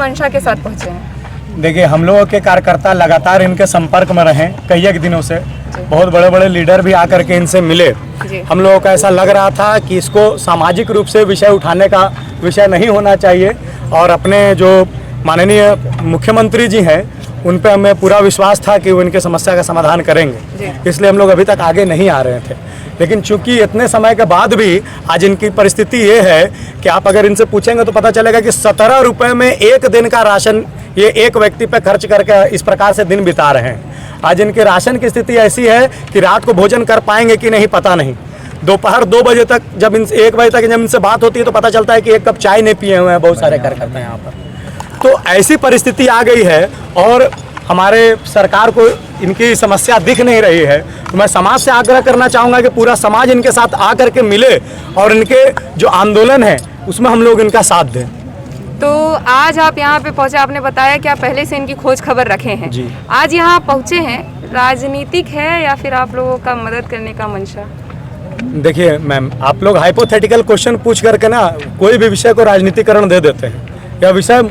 मंशा के साथ पहुंचे हैं? देखिए, हम लोगों के कार्यकर्ता लगातार इनके संपर्क में रहे कई एक दिनों से। बहुत बड़े बड़े लीडर भी आकर के इनसे मिले। हम लोगों को ऐसा लग रहा था कि इसको सामाजिक रूप से विषय उठाने का विषय नहीं होना चाहिए, और अपने जो माननीय मुख्यमंत्री जी हैं उन पे हमें पूरा विश्वास था कि वो इनके समस्या का समाधान करेंगे, इसलिए हम लोग अभी तक आगे नहीं आ रहे थे। लेकिन चूंकि इतने समय के बाद भी आज इनकी परिस्थिति ये है कि आप अगर इनसे पूछेंगे तो पता चलेगा कि 17 रुपये में एक दिन का राशन ये एक व्यक्ति पे खर्च करके इस प्रकार से दिन बिता रहे हैं। आज इनके राशन की स्थिति ऐसी है कि रात को भोजन कर पाएंगे कि नहीं पता नहीं। दोपहर 2 बजे तक जब इनसे 1 बजे तक जब इनसे बात होती है तो पता चलता है कि 1 कप चाय नहीं पिए हुए हैं बहुत सारे कार्यकर्ता यहाँ पर। तो ऐसी परिस्थिति आ गई है और हमारे सरकार को इनकी समस्या दिख नहीं रही है। तो मैं समाज से आग्रह करना चाहूँगा कि पूरा समाज इनके साथ आकर के मिले और इनके जो आंदोलन है उसमें हम लोग इनका साथ दें। तो आज आप यहाँ पे पहुँचे, आपने बताया कि आप पहले से इनकी खोज खबर रखे हैं जी। आज यहाँ पहुँचे हैं, राजनीतिक है या फिर आप लोगों का मदद करने का मंशा? देखिए मैम, आप लोग हाइपोथेटिकल क्वेश्चन पूछ करके ना कोई भी विषय को राजनीतिकरण दे देते हैं। यह विषय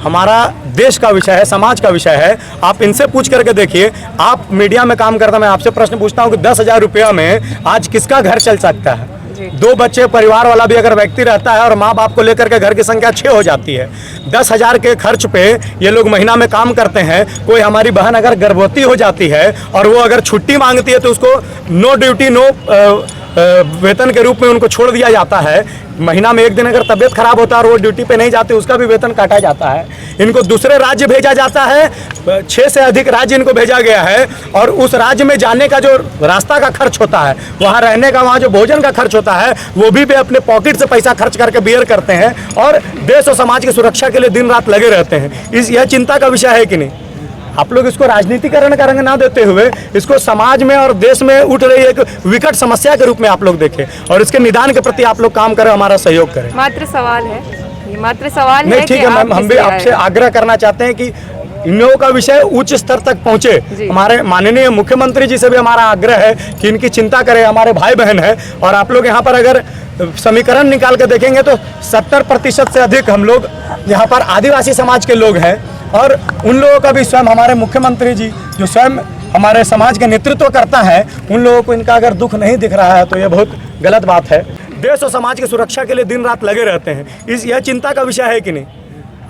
हमारा देश का विषय है, समाज का विषय है। आप इनसे पूछ करके देखिए। आप मीडिया में काम करता, मैं आपसे प्रश्न पूछता हूँ कि 10,000 रुपया में आज किसका घर चल सकता है? 2 बच्चे परिवार वाला भी अगर व्यक्ति रहता है और माँ बाप को लेकर के घर की संख्या 6 हो जाती है। 10,000 के खर्च पे ये लोग महीना में काम करते हैं। कोई हमारी बहन अगर गर्भवती हो जाती है और वो अगर छुट्टी मांगती है तो उसको नो ड्यूटी नो वेतन के रूप में उनको छोड़ दिया जाता है। महीना में 1 दिन अगर तबीयत खराब होता है और वो ड्यूटी पे नहीं जाते उसका भी वेतन काटा जाता है। इनको दूसरे राज्य भेजा जाता है, 6 से अधिक राज्य इनको भेजा गया है, और उस राज्य में जाने का जो रास्ता का खर्च होता है, वहाँ रहने का, वहाँ जो भोजन का खर्च होता है, वो भी वे अपने पॉकेट से पैसा खर्च करके बियर करते हैं और देश और समाज की सुरक्षा के लिए दिन रात लगे रहते हैं। यह चिंता का विषय है कि नहीं? आप लोग इसको राजनीतिकरण का रंग ना देते हुए इसको समाज में और देश में उठ रही एक विकट समस्या के रूप में आप लोग देखें और इसके निदान के प्रति आप लोग काम करें, हमारा सहयोग करें। मात्र सवाल है, ये मात्र सवाल नहीं, है। ठीक है मैम, हम भी आपसे आग्रह करना चाहते हैं कि इन लोगों का विषय उच्च स्तर तक पहुंचे। हमारे माननीय मुख्यमंत्री जी से भी हमारा आग्रह है कि इनकी चिंता करें। हमारे भाई बहन है और आप लोग यहाँ पर अगर समीकरण निकाल के देखेंगे तो 70% से अधिक हम लोग यहाँ पर आदिवासी समाज के लोग हैं, और उन लोगों का भी स्वयं हमारे मुख्यमंत्री जी जो स्वयं हमारे समाज के नेतृत्व करता है, उन लोगों को इनका अगर दुख नहीं दिख रहा है तो ये बहुत गलत बात है। देश और समाज की सुरक्षा के लिए दिन रात लगे रहते हैं। यह चिंता का विषय है कि नहीं?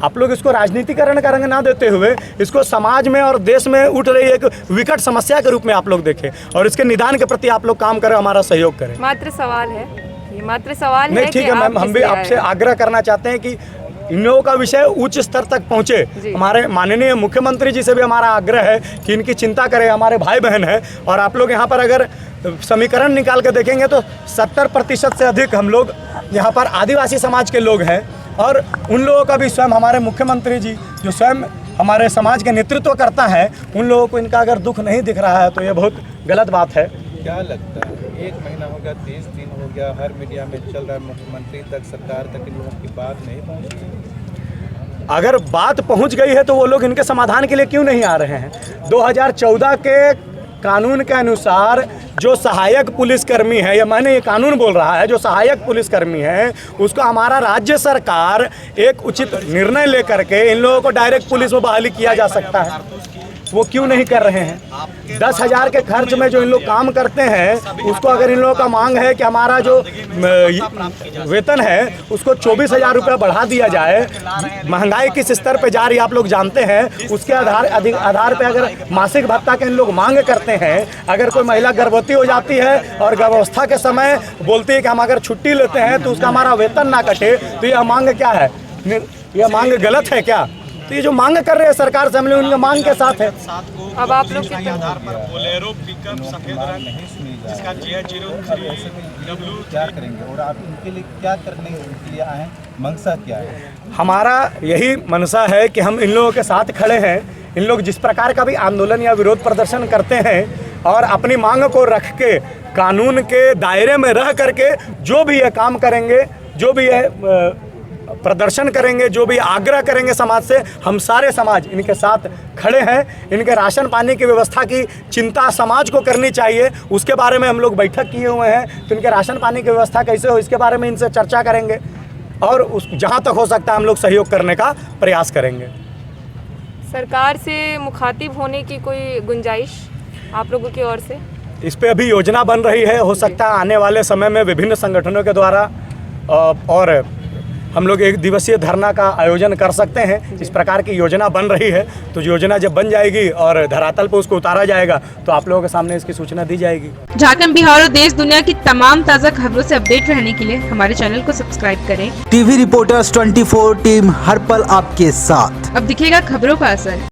आप लोग इसको राजनीतिकरण का रंग ना देते हुए इसको समाज में और देश में उठ रही एक विकट समस्या के रूप में आप लोग देखें और इसके निदान के प्रति आप लोग काम करें, हमारा सहयोग करें। मात्र सवाल है, ये मात्र सवाल है। नहीं, ठीक है मैम, हम भी आपसे आग्रह करना चाहते हैं कि इन लोगों का विषय उच्च स्तर तक पहुंचे। हमारे माननीय मुख्यमंत्री जी से भी हमारा आग्रह है कि इनकी चिंता करें। हमारे भाई बहन हैं और आप लोग यहाँ पर अगर समीकरण निकाल के देखेंगे तो 70% से अधिक हम लोग यहाँ पर आदिवासी समाज के लोग हैं, और उन लोगों का भी स्वयं हमारे मुख्यमंत्री जी जो स्वयं हमारे समाज के नेतृत्व करता है, उन लोगों को इनका अगर दुख नहीं दिख रहा है तो ये बहुत गलत बात है। क्या लगता है, 1 महीना हो गया, 30 दिन हो गया, हर मीडिया में चल रहा है, मुख्यमंत्री तक, सरकार तक इन लोगों की बात नहीं पहुंची? अगर बात पहुंच गई है तो वो लोग इनके समाधान के लिए क्यों नहीं आ रहे हैं? 2014 के कानून के अनुसार जो सहायक पुलिसकर्मी है, या मैंने ये कानून बोल रहा है, जो सहायक पुलिसकर्मी है उसको हमारा राज्य सरकार एक उचित निर्णय लेकर के इन लोगों को डायरेक्ट पुलिस में बहाली किया जा सकता है। वो क्यों नहीं कर रहे हैं? 10,000 के खर्च में जो इन लोग काम करते हैं उसको अगर इन लोगों का मांग है कि हमारा जो वेतन है उसको 24,000 रुपया बढ़ा दिया जाए। महंगाई किस स्तर पे जा रही है आप लोग जानते हैं, उसके आधार पे अगर मासिक भत्ता के इन लोग मांग करते हैं, अगर कोई महिला गर्भवती हो जाती है और गर्भावस्था के समय बोलती है कि हम अगर छुट्टी लेते हैं तो उसका हमारा वेतन ना कटे, तो यह मांग क्या है? यह मांग गलत है क्या? तो ये जो मांग कर रहे हैं सरकार से, हम लोग उनके मांग के साथ है। अब आप लोग आधार पर बोलेरो पिकअप सफेद रंग जिसका GH03W क्या करेंगे और आप इनके लिए क्या करने के लिए आए, मंशा क्या है? हमारा यही मनसा है कि हम इन लोगों के साथ खड़े हैं। इन लोग जिस प्रकार का भी आंदोलन या विरोध प्रदर्शन करते हैं और अपनी मांग को रख के कानून के दायरे में रह करके जो भी ये काम करेंगे, जो भी ये प्रदर्शन करेंगे, जो भी आग्रह करेंगे समाज से, हम सारे समाज इनके साथ खड़े हैं। इनके राशन पानी की व्यवस्था की चिंता समाज को करनी चाहिए, उसके बारे में हम लोग बैठक किए हुए हैं। तो इनके राशन पानी की व्यवस्था कैसे हो इसके बारे में इनसे चर्चा करेंगे। और उस जहाँ तक हो सकता है हम लोग सहयोग करने का प्रयास करेंगे। सरकार से मुखातिब होने की कोई गुंजाइश आप लोगों की ओर से? इस पे अभी योजना बन रही है, हो सकता है आने वाले समय में विभिन्न संगठनों के द्वारा और हम लोग एक दिवसीय धरना का आयोजन कर सकते हैं। इस प्रकार की योजना बन रही है, तो योजना जब बन जाएगी और धरातल पर उसको उतारा जाएगा तो आप लोगों के सामने इसकी सूचना दी जाएगी। झारखंड, बिहार और देश दुनिया की तमाम ताज़ा खबरों से अपडेट रहने के लिए हमारे चैनल को सब्सक्राइब करें। टीवी रिपोर्टर्स 24 टीम हर पल आपके साथ। अब दिखेगा खबरों का असर।